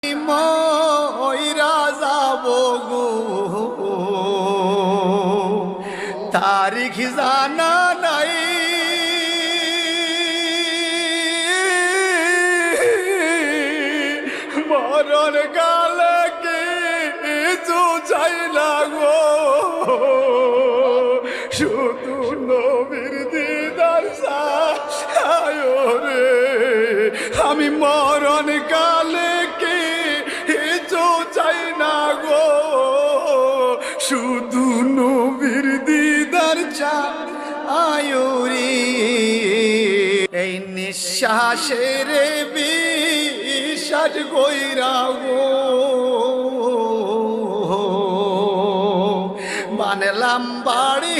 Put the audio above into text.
ময়রা যাব গো তারিখ জানা নাই মরণ কালে কিছু চাই না গো শুধু নবীর দিদার চাই রে আমি মরণ কালে কিছু চাই না গো শুধু নবীর দিদার চাই রে এই নিঃশ্বাসের বিশ্বাস কইরা গো বানলাম বাড়ি